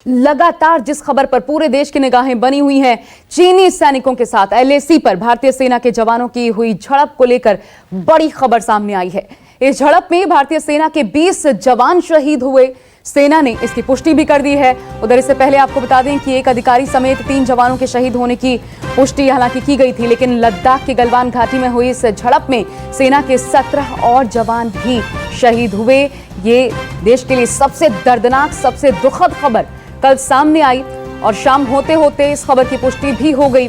लगातार जिस खबर पर पूरे देश की निगाहें बनी हुई हैं, चीनी सैनिकों के साथ LAC पर भारतीय सेना के जवानों की हुई झड़प को लेकर बड़ी खबर सामने आई है। इस झड़प में भारतीय सेना के 20 जवान शहीद हुए। सेना ने इसकी पुष्टि भी कर दी है। उधर इससे पहले आपको बता दें कि एक अधिकारी समेत 3 जवानों के शहीद होने की पुष्टि हालांकि की गई थी, लेकिन लद्दाख के गलवान घाटी में हुई इस झड़प में सेना के 17 और जवान भी शहीद हुए। ये देश के लिए सबसे दर्दनाक, सबसे दुखद खबर कल सामने आई और शाम होते होते इस खबर की पुष्टि भी हो गई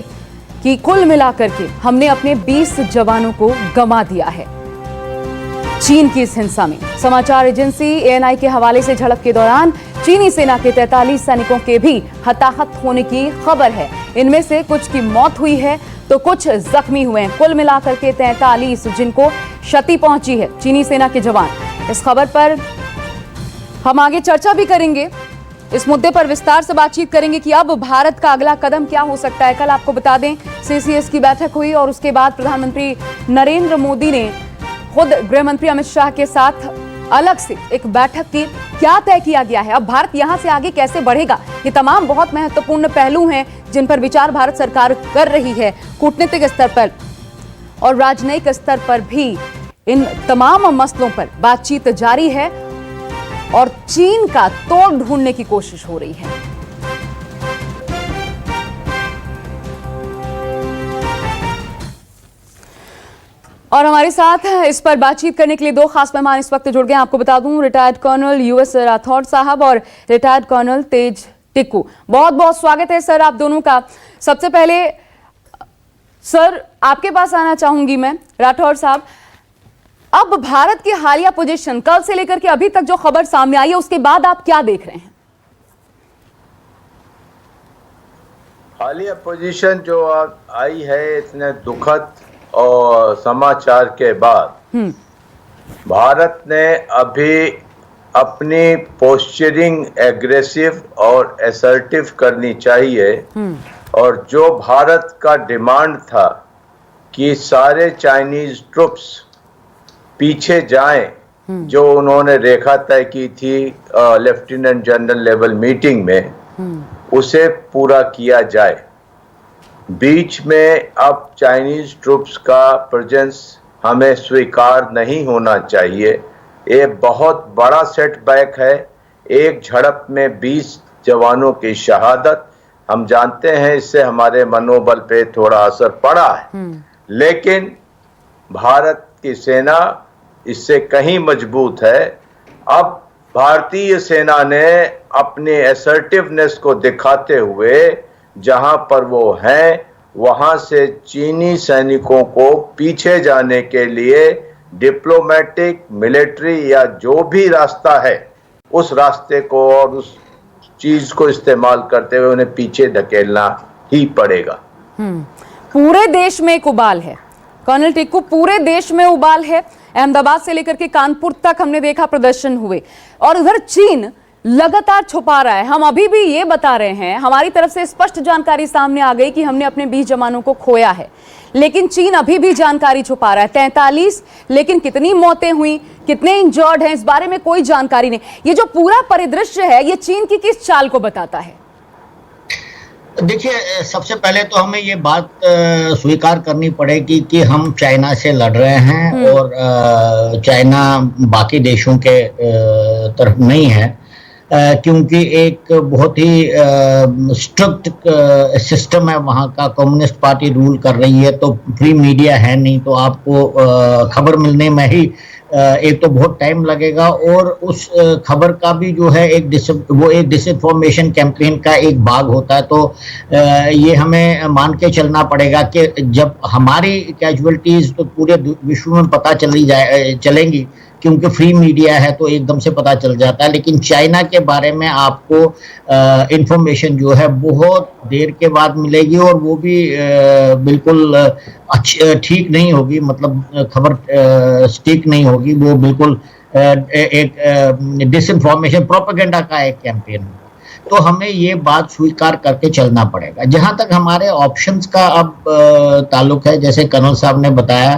कि कुल मिलाकर के हमने अपने 20 जवानों को गंवा दिया है चीन की इस हिंसा में। समाचार एजेंसी ANI के हवाले से झड़प के दौरान चीनी सेना के 43 सैनिकों के भी हताहत होने की खबर है। इनमें से कुछ की मौत हुई है तो कुछ जख्मी हुए हैं। कुल मिलाकर के 43 जिनको क्षति पहुंची है चीनी सेना के जवान। इस खबर पर हम आगे चर्चा भी करेंगे, इस मुद्दे पर विस्तार से बातचीत करेंगे कि अब भारत का अगला कदम क्या हो सकता है। कल आपको बता दें CCS की बैठक हुई और उसके बाद प्रधानमंत्री नरेंद्र मोदी ने खुद गृह मंत्री अमित शाह के साथ अलग से एक बैठक की। क्या तय किया गया है, अब भारत यहां से आगे कैसे बढ़ेगा, ये तमाम बहुत महत्वपूर्ण पहलू हैं जिन पर विचार भारत सरकार कर रही है। कूटनीतिक स्तर पर और राजनयिक स्तर पर भी इन तमाम मसलों पर बातचीत जारी है और चीन का तोड़ ढूंढने की कोशिश हो रही है। और हमारे साथ इस पर बातचीत करने के लिए 2 खास मेहमान इस वक्त जुड़ गए। आपको बता दूं रिटायर्ड कर्नल US राठौड़ साहब और रिटायर्ड कर्नल तेज टिक्कू। बहुत बहुत स्वागत है सर आप दोनों का। सबसे पहले सर आपके पास आना चाहूंगी मैं, राठौड़ साहब, अब भारत की हालिया पोजीशन कल से लेकर के अभी तक जो खबर सामने आई है उसके बाद आप क्या देख रहे हैं? हालिया पोजीशन जो आई है इतने दुखद और समाचार के बाद भारत ने अभी अपनी पोस्चरिंग एग्रेसिव और असर्टिव करनी चाहिए। और जो भारत का डिमांड था कि सारे चाइनीज ट्रुप्स पीछे जाएं, जो उन्होंने रेखा तय की थी लेफ्टिनेंट जनरल लेवल मीटिंग में, उसे पूरा किया जाए। बीच में अब चाइनीज ट्रुप्स का प्रेजेंस हमें स्वीकार नहीं होना चाहिए। ये बहुत बड़ा सेटबैक है। एक झड़प में 20 जवानों की शहादत, हम जानते हैं इससे हमारे मनोबल पे थोड़ा असर पड़ा है, लेकिन भारत की सेना इससे कहीं मजबूत है। अब भारतीय सेना ने अपने असर्टिवनेस को दिखाते हुए जहां पर वो हैं वहां से चीनी सैनिकों को पीछे जाने के लिए डिप्लोमेटिक, मिलिट्री या जो भी रास्ता है उस रास्ते को और उस चीज को इस्तेमाल करते हुए उन्हें पीछे धकेलना ही पड़ेगा। पूरे देश में एक उबाल है कर्नल टिक्कू, पूरे देश में उबाल है। अहमदाबाद से लेकर के कानपुर तक हमने देखा प्रदर्शन हुए और उधर चीन लगातार छुपा रहा है। हम अभी भी ये बता रहे हैं, हमारी तरफ से स्पष्ट जानकारी सामने आ गई कि हमने अपने 20 जवानों को खोया है, लेकिन चीन अभी भी जानकारी छुपा रहा है। 43, लेकिन कितनी मौतें हुई, कितने इंजर्ड हैं, इस बारे में कोई जानकारी नहीं। ये जो पूरा परिदृश्य है ये चीन की किस चाल को बताता है? देखिए, सबसे पहले तो हमें ये बात स्वीकार करनी पड़ेगी कि हम चाइना से लड़ रहे हैं और चाइना बाकी देशों के तरफ नहीं है, क्योंकि एक बहुत ही स्ट्रिक्ट सिस्टम है वहाँ का। कम्युनिस्ट पार्टी रूल कर रही है, तो फ्री मीडिया है नहीं, तो आपको खबर मिलने में ही एक तो बहुत टाइम लगेगा और उस खबर का भी जो है एक डिसइंफॉर्मेशन कैंपेन का एक भाग होता है। तो ये हमें मान के चलना पड़ेगा कि जब हमारी कैजुअलिटीज तो पूरे विश्व में पता चलेंगी, क्योंकि फ्री मीडिया है तो एकदम से पता चल जाता है। लेकिन चाइना के बारे में आपको इंफॉर्मेशन जो है बहुत देर के बाद मिलेगी और वो भी बिल्कुल ठीक नहीं होगी, मतलब खबर स्टिक नहीं होगी, वो बिल्कुल एक डिसइंफॉर्मेशन प्रोपेगेंडा का एक कैंपेन होगा। तो हमें ये बात स्वीकार करके चलना पड़ेगा। जहां तक हमारे ऑप्शंस का अब ताल्लुक है, जैसे कर्नल साहब ने बताया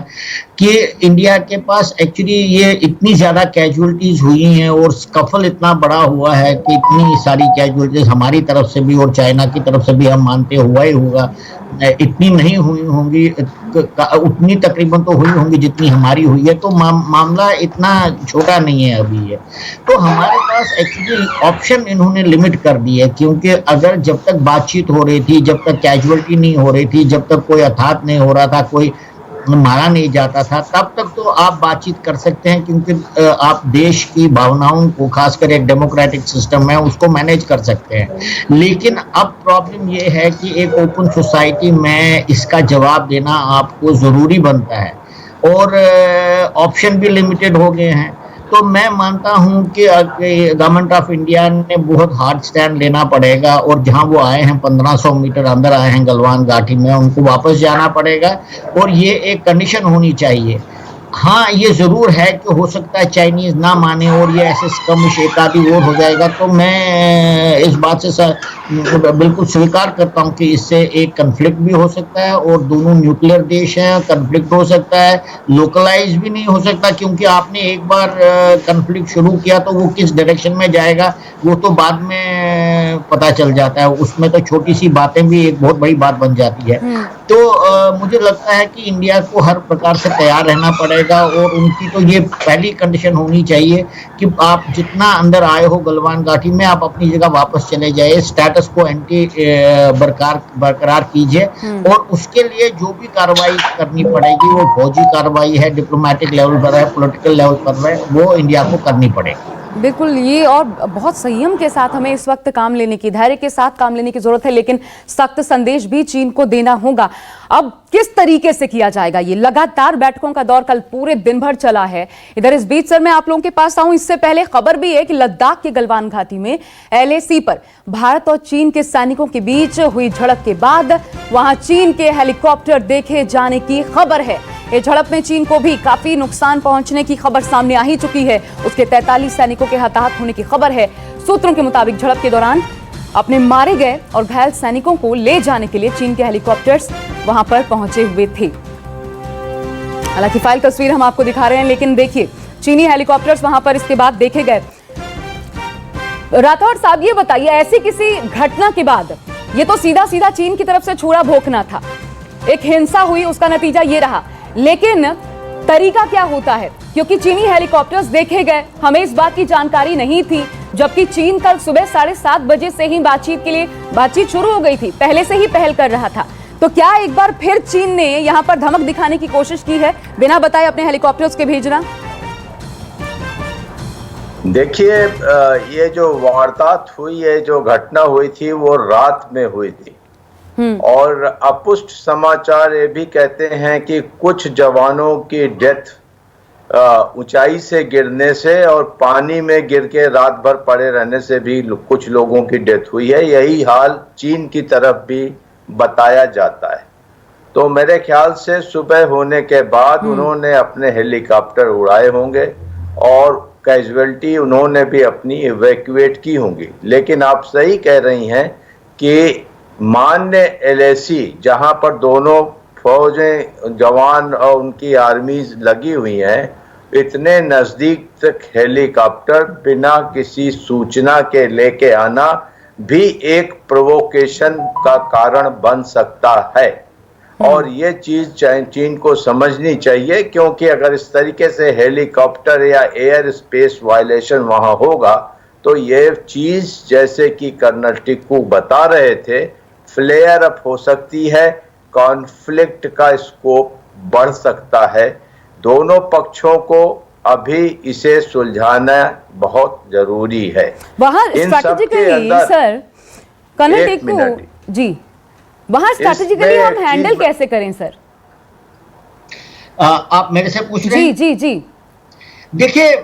कि इंडिया के पास एक्चुअली ये इतनी ज्यादा कैजुअलिटीज हुई हैं और स्कफल इतना बड़ा हुआ है कि इतनी सारी कैजुअलिटीज हमारी तरफ से भी और चाइना की तरफ से भी हम मानते हुआ ही होगा, इतनी नहीं हुई होंगी, उतनी तकरीबन तो हुई होंगी जितनी हमारी हुई है, तो मामला इतना छोटा नहीं है अभी ये। तो हमारे पास एक्चुअली ऑप्शन इन्होंने लिमिट कर दी है, क्योंकि अगर जब तक बातचीत हो रही थी, जब तक कैजुअलिटी नहीं हो रही थी, जब तक कोई अर्थात नहीं हो रहा था, कोई मारा नहीं जाता था, तब तक तो आप बातचीत कर सकते हैं, क्योंकि आप देश की भावनाओं को, खासकर एक डेमोक्रेटिक सिस्टम है, उसको मैनेज कर सकते हैं। लेकिन अब प्रॉब्लम ये है कि एक ओपन सोसाइटी में इसका जवाब देना आपको जरूरी बनता है और ऑप्शन भी लिमिटेड हो गए हैं। तो मैं मानता हूं कि गवर्नमेंट ऑफ इंडिया ने बहुत हार्ड स्टैंड लेना पड़ेगा और जहां वो आए हैं 1500 मीटर अंदर आए हैं गलवान घाटी में, उनको वापस जाना पड़ेगा और ये एक कंडीशन होनी चाहिए। हाँ, ये जरूर है कि हो सकता है चाइनीज ना माने और ये ऐसे स्कमिश एक आदि और हो जाएगा, तो मैं इस बात से बिल्कुल स्वीकार करता हूं कि इससे एक कन्फ्लिक्ट भी हो सकता है और दोनों न्यूक्लियर देश हैं, कन्फ्लिक्ट हो सकता है, लोकलाइज भी नहीं हो सकता, क्योंकि आपने एक बार कन्फ्लिक्ट शुरू किया तो वो किस डायरेक्शन में जाएगा वो तो बाद में पता चल जाता है, उसमें तो छोटी सी बातें भी एक बहुत बड़ी बात बन जाती है। तो मुझे लगता है कि इंडिया को हर प्रकार से तैयार रहना पड़ेगा और उनकी तो ये पहली कंडीशन होनी चाहिए कि आप जितना अंदर आए हो गलवान घाटी में, आप अपनी जगह वापस चले जाइए, स्टेटस को एंटी बरकरार कीजिए और उसके लिए जो भी कार्रवाई करनी पड़ेगी, वो फौजी कार्रवाई है, डिप्लोमेटिक लेवल पर है, पॉलिटिकल लेवल पर है, वो इंडिया को करनी पड़ेगी। बिल्कुल, ये और बहुत संयम के साथ हमें इस वक्त काम लेने की, धैर्य के साथ काम लेने की जरूरत है, लेकिन सख्त संदेश भी चीन को देना होगा। अब किस तरीके से किया जाएगा? ये लगातार बैठकों का दौर कल पूरे दिन भर चला है। इधर इस बीच सर मैं आप लोगों के पास आऊं, इससे पहले खबर भी है कि लद्दाख के गलवान घाटी में LAC पर भारत और चीन के सैनिकों के बीच हुई झड़प के बाद वहां चीन के हेलीकॉप्टर देखे जाने की खबर है। इस झड़प में चीन को भी काफी नुकसान पहुंचने की खबर सामने आ ही चुकी है। उसके 43 सैनिकों के हताहत होने की खबर है। सूत्रों के मुताबिक झड़प के दौरान अपने मारे गए और घायल सैनिकों को ले जाने के लिए चीन के हेलीकॉप्टर्स वहां पर पहुंचे हुए थे। हालांकि फाइल तस्वीर हम आपको दिखा रहे हैं, लेकिन देखिए चीनी हेलीकॉप्टर्स वहां पर इसके बाद देखे गए। राठौड़ साहब, ये बताइए, ऐसी किसी घटना के बाद ये तो सीधा सीधा चीन की तरफ से छुरा भोंकना था, एक हिंसा हुई, उसका नतीजा ये रहा, लेकिन तरीका क्या होता है? क्योंकि चीनी हेलीकॉप्टर्स देखे गए, हमें इस बात की जानकारी नहीं थी, जबकि चीन कल सुबह 7:30 बजे से ही बातचीत शुरू हो गई थी, पहले से ही पहल कर रहा था। तो क्या एक बार फिर चीन ने यहां पर धमक दिखाने की कोशिश की है, बिना बताए अपने हेलीकॉप्टर्स के भेजना? देखिए, ये जो वारदात हुई है, जो घटना हुई थी, वो रात में हुई थी और अपुष्ट समाचार ये भी कहते हैं कि कुछ जवानों की डेथ ऊंचाई से गिरने से और पानी में गिर के रात भर पड़े रहने से भी कुछ लोगों की डेथ हुई है। यही हाल चीन की तरफ भी बताया जाता है। तो मेरे ख्याल से सुबह होने के बाद उन्होंने अपने हेलीकॉप्टर उड़ाए होंगे और कैजुअलिटी उन्होंने भी अपनी इवैक्यूएट की होंगी। लेकिन आप सही कह रही हैं कि मान्य LAC, जहां पर दोनों फौजें, जवान और उनकी आर्मीज लगी हुई हैं, इतने नजदीक तक हेलीकॉप्टर बिना किसी सूचना के लेके आना भी एक प्रोवोकेशन का कारण बन सकता है और ये चीज चीन को समझनी चाहिए, क्योंकि अगर इस तरीके से हेलीकॉप्टर या एयर स्पेस वायलेशन वहां होगा तो ये चीज, जैसे कि कर्नल टिक्कू बता रहे थे, फ्लेयर अप हो सकती है, कॉन्फ्लिक्ट का स्कोप बढ़ सकता है। दोनों पक्षों को अभी इसे सुलझाना बहुत जरूरी है। वहां स्ट्रैटेजिकली सर, कर्नल टिक्कू जी, वहां स्ट्रैटेजिकली हम हैंडल कैसे करें सर? आप मेरे से पूछ रहे हैं? जी जी जी। देखिए,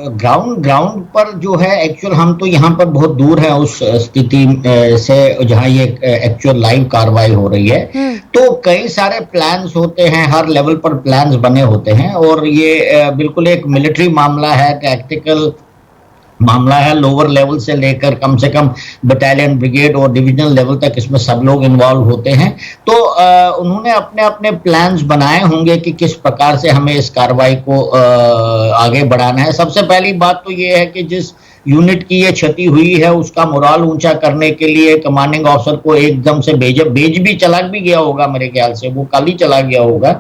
ग्राउंड पर जो है एक्चुअल, हम तो यहाँ पर बहुत दूर है उस स्थिति से जहाँ ये एक्चुअल लाइव कार्रवाई हो रही है। तो कई सारे प्लान्स होते हैं, हर लेवल पर प्लान्स बने होते हैं और ये बिल्कुल एक मिलिट्री मामला है, टैक्टिकल मामला है। लोअर लेवल से लेकर कम से कम बटालियन, ब्रिगेड और डिविजनल लेवल तक इसमें सब लोग इन्वॉल्व होते हैं। तो उन्होंने अपने अपने प्लान्स बनाए होंगे कि किस प्रकार से हमें इस कार्रवाई को आगे बढ़ाना है। सबसे पहली बात तो ये है कि जिस यूनिट की ये क्षति हुई है उसका मोराल ऊंचा करने के लिए कमांडिंग ऑफिसर को एकदम से भेज भी चला भी गया होगा, मेरे ख्याल से वो कल ही चला गया होगा।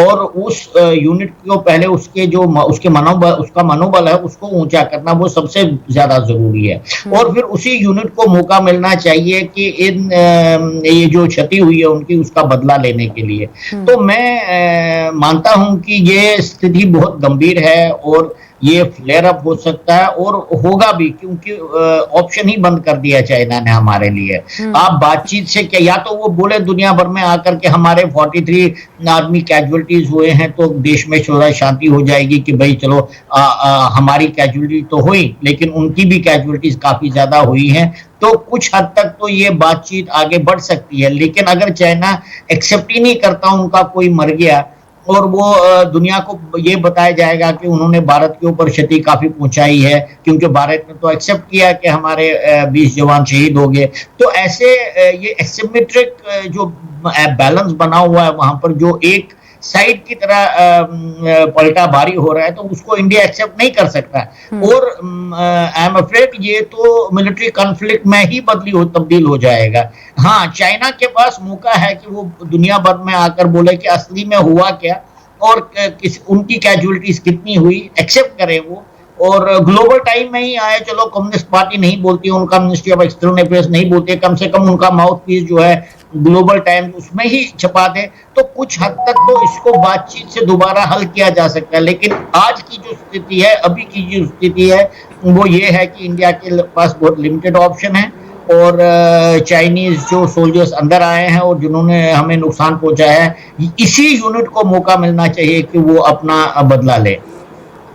और उस यूनिट को पहले उसका मनोबल है उसको ऊंचा करना वो सबसे ज्यादा जरूरी है। और फिर उसी यूनिट को मौका मिलना चाहिए कि ये जो क्षति हुई है उनकी उसका बदला लेने के लिए। तो मैं मानता हूं कि ये स्थिति बहुत गंभीर है और ये फ्लेयर अप हो सकता है और होगा भी, क्योंकि ऑप्शन ही बंद कर दिया चाइना ने हमारे लिए। आप बातचीत से क्या, या तो वो बोले दुनिया भर में आकर के हमारे 43 आदमी कैजुअलिटीज हुए हैं तो देश में थोड़ा शांति हो जाएगी कि भाई चलो हमारी कैजुअलिटी तो हुई लेकिन उनकी भी कैजुअलिटीज काफी ज्यादा हुई हैं, तो कुछ हद तक तो ये बातचीत आगे बढ़ सकती है। लेकिन अगर चाइना एक्सेप्ट ही नहीं करता उनका कोई मर गया और वो दुनिया को ये बताया जाएगा कि उन्होंने भारत के ऊपर क्षति काफी पहुंचाई है क्योंकि भारत ने तो एक्सेप्ट किया कि हमारे 20 जवान शहीद हो गए, तो ऐसे ये एसिमेट्रिक जो बैलेंस बना हुआ है वहां पर, जो एक साइड की तरह पलटा भारी हो रहा है, तो उसको इंडिया एक्सेप्ट नहीं कर सकता। और आई एम अफ्रेड ये तो मिलिट्री कॉन्फ्लिक्ट में ही तब्दील हो जाएगा। हाँ, चाइना के पास मौका है कि वो दुनिया भर में आकर बोले कि असली में हुआ क्या और उनकी कैजुअलिटीज कितनी हुई, एक्सेप्ट करे वो। और ग्लोबल टाइम में ही आए, चलो कम्युनिस्ट पार्टी नहीं बोलती, उनका मिनिस्ट्री ऑफ एक्सटर्नल अफेयर्स नहीं बोलती, कम से कम उनका माउथ पीस जो है ग्लोबल टाइम उसमें ही छपा दे, तो कुछ हद तक तो इसको बातचीत से दोबारा हल किया जा सकता है। लेकिन आज की जो स्थिति है, अभी की जो स्थिति है वो ये है कि इंडिया के पास बहुत लिमिटेड ऑप्शन है और चाइनीज जो सोल्जर्स अंदर आए हैं और जिन्होंने हमें नुकसान पहुंचाया है, इसी यूनिट को मौका मिलना चाहिए कि वो अपना बदला ले।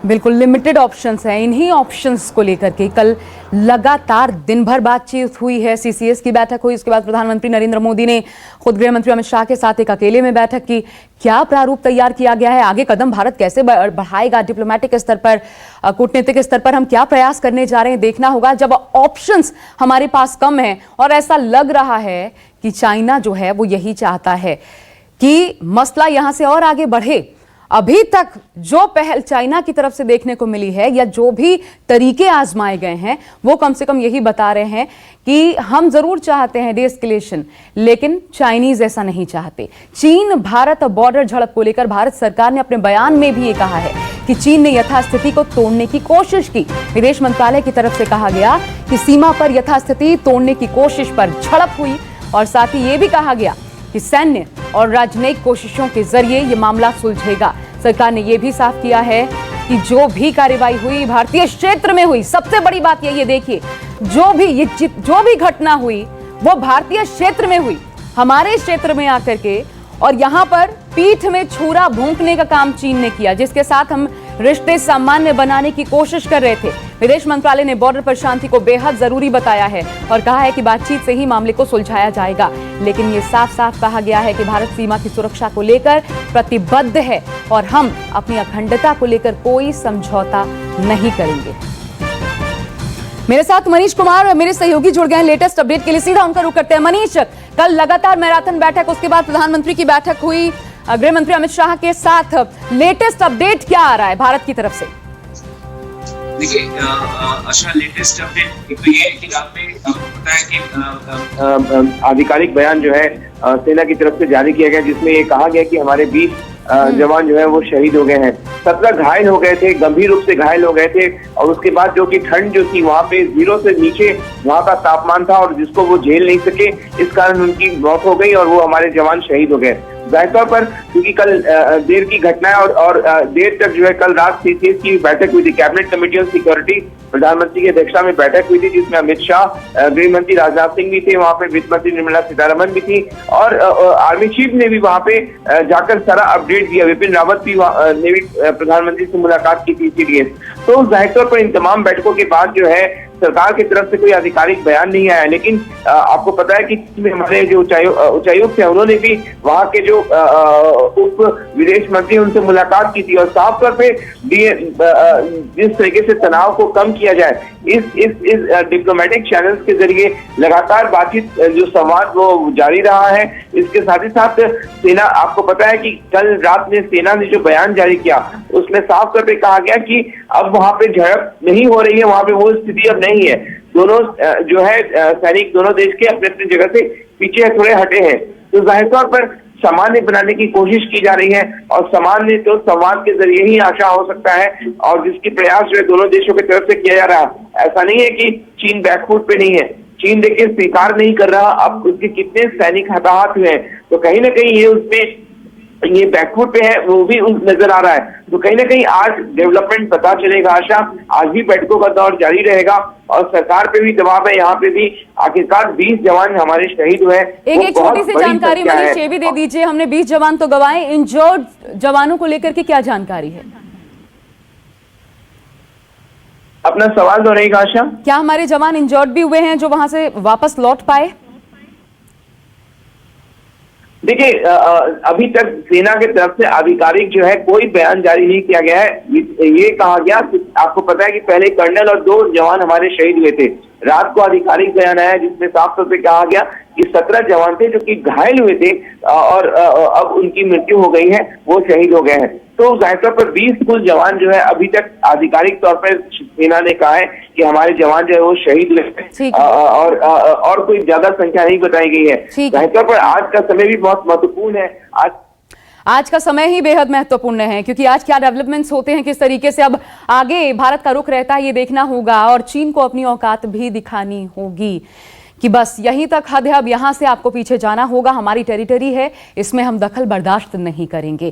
बिल्कुल लिमिटेड ऑप्शंस हैं, इन्हीं ऑप्शंस को लेकर के कल लगातार दिन भर बातचीत हुई है। सीसीएस की बैठक हुई, उसके बाद प्रधानमंत्री नरेंद्र मोदी ने खुद गृह मंत्री अमित शाह के साथ एक अकेले में बैठक की। क्या प्रारूप तैयार किया गया है, आगे कदम भारत कैसे बढ़ाएगा, डिप्लोमेटिक स्तर पर, कूटनीतिक स्तर पर हम क्या प्रयास करने जा रहे हैं, देखना होगा। जब ऑप्शंस हमारे पास कम है और ऐसा लग रहा है कि चाइना जो है वो यही चाहता है कि मसला यहां से और आगे बढ़े। अभी तक जो पहल चाइना की तरफ से देखने को मिली है या जो भी तरीके आजमाए गए हैं वो कम से कम यही बता रहे हैं कि हम जरूर चाहते हैं डीएस्केलेशन, लेकिन चाइनीज ऐसा नहीं चाहते। चीन भारत बॉर्डर झड़प को लेकर भारत सरकार ने अपने बयान में भी ये कहा है कि चीन ने यथास्थिति को तोड़ने की कोशिश की। विदेश मंत्रालय की तरफ से कहा गया कि सीमा पर यथास्थिति तोड़ने की कोशिश पर झड़प हुई और साथ ही ये भी कहा गया कि सैन्य और राजनयिक कोशिशों के जरिए यह मामला सुलझेगा। सरकार ने यह भी साफ किया है कि जो भी कार्रवाई हुई भारतीय क्षेत्र में हुई। सबसे बड़ी बात ये देखिए, जो भी घटना हुई वो भारतीय क्षेत्र में हुई, हमारे क्षेत्र में आकर के, और यहां पर पीठ में छुरा भोंकने का काम चीन ने किया, जिसके साथ हम रिश्ते सामान्य बनाने की कोशिश कर रहे थे। विदेश मंत्रालय ने बॉर्डर पर शांति को बेहद जरूरी बताया है और कहा है कि बातचीत से ही मामले को सुलझाया जाएगा। लेकिन ये साफ साफ कहा गया है कि भारत सीमा की सुरक्षा को लेकर प्रतिबद्ध है और हम अपनी अखंडता को लेकर कोई समझौता नहीं करेंगे। मेरे साथ मनीष कुमार मेरे सहयोगी जुड़ गए हैं लेटेस्ट अपडेट के लिए, सीधा उनका रुख करते हैं। मनीष, कल लगातार मैराथन बैठक, उसके बाद प्रधानमंत्री की बैठक हुई गृह मंत्री अमित शाह के साथ, लेटेस्ट अपडेट क्या आ रहा है भारत की तरफ से? देखिए अच्छा, लेटेस्ट अपडेट तो ये है कि रात में आपको पता है कि आधिकारिक बयान जो है सेना की तरफ से जारी किया गया, जिसमें ये कहा गया कि हमारे 20 जवान जो है वो शहीद हो गए हैं, 17 घायल हो गए थे, गंभीर रूप से घायल हो गए थे। और उसके बाद जो कि ठंड जो थी वहाँ पे 0 से नीचे वहाँ का तापमान था और जिसको वो झेल नहीं सके, इस कारण उनकी मौत हो गई और वो हमारे जवान शहीद हो गए। जाहिर तौर पर क्योंकि कल देर की घटना है और देर तक जो है कल रात सीसीएस की बैठक हुई थी, कैबिनेट कमेटी ऑन सिक्योरिटी, प्रधानमंत्री की अध्यक्षता में बैठक हुई थी, जिसमें अमित शाह, गृह मंत्री राजनाथ सिंह भी थे, वहाँ पे वित्त मंत्री निर्मला सीतारमण भी थी और आर्मी चीफ ने भी वहाँ पे जाकर सारा अपडेट दिया। विपिन रावत भी ने भी प्रधानमंत्री से मुलाकात की थी सीडीएस। तो जाहिर तौर पर इन तमाम बैठकों के बाद जो है सरकार की तरफ से कोई आधिकारिक बयान नहीं आया। लेकिन आपको पता है कि हमारे जो उच्चायुक्त है उन्होंने भी वहां के जो उप विदेश मंत्री उनसे मुलाकात की थी और साफ तौर पे जिस तरीके से तनाव को कम किया जाए इस डिप्लोमेटिक चैनल्स के जरिए लगातार बातचीत जो संवाद वो जारी रहा है। इसके साथ ही साथ सेना, आपको पता है कि कल रात में सेना ने जो बयान जारी किया उसमें साफ तौर पे कहा गया कि अब वहां पे झड़प नहीं हो रही है, वहां पे वो स्थिति अब नहीं है। दोनों जो है सैनिक दोनों देश के अपने अपनी जगह से पीछे थोड़े हटे हैं, तो जाहिर तौर पर सामान्य बनाने की कोशिश की जा रही है और सामान्य तो संवाद के जरिए ही आशा हो सकता है और जिसकी प्रयास जो है दोनों देशों की तरफ से किया जा रहा है। ऐसा नहीं है कि चीन बैकफुट पे नहीं है, चीन देखिए स्वीकार नहीं कर रहा अब उसके कितने सैनिक हताहत हुए हैं, तो कहीं ना कहीं ये उसमें ये बैकफुट पे है वो भी नजर आ रहा है। तो कहीं ना कहीं आज डेवलपमेंट पता चलेगा आशा, आज भी बैठकों का दौर जारी रहेगा और सरकार पे भी दबाव है, यहाँ पे भी आखिरकार 20 जवान हमारे शहीद हुए। एक छोटी सी जानकारी मनीष ये भी दे दीजिए, हमने 20 जवान तो गंवाए, इंजर्ड जवानों को लेकर के क्या जानकारी है? अपना सवाल दोहराइएगा आशा। क्या हमारे जवान इंजर्ड भी हुए हैं जो वहां से वापस लौट पाए? देखिए अभी तक सेना की तरफ से आधिकारिक जो है कोई बयान जारी नहीं किया गया है। ये कहा गया, आपको पता है कि पहले कर्नल और 2 जवान हमारे शहीद हुए थे। रात को आधिकारिक बयान आया जिसमें साफ तौर पे कहा गया कि 17 जवान थे जो कि घायल हुए थे और अब उनकी मृत्यु हो गई है, वो शहीद हो गए हैं। तो जाहिर तौर पर 20 कुल जवान जो है अभी तक आधिकारिक तौर पर सेना ने कहा है कि हमारे जवान जो है वो शहीद हुए और कोई ज्यादा संख्या नहीं बताई गई है। जाहिर तौर पर आज का समय भी बहुत महत्वपूर्ण है। आज का समय ही बेहद महत्वपूर्ण है क्योंकि आज क्या डेवलपमेंट्स होते हैं, किस तरीके से अब आगे भारत का रुख रहता है ये देखना होगा और चीन को अपनी औकात भी दिखानी होगी कि बस यहीं तक हद है, अब यहां से आपको पीछे जाना होगा, हमारी टेरिटरी है, इसमें हम दखल बर्दाश्त नहीं करेंगे।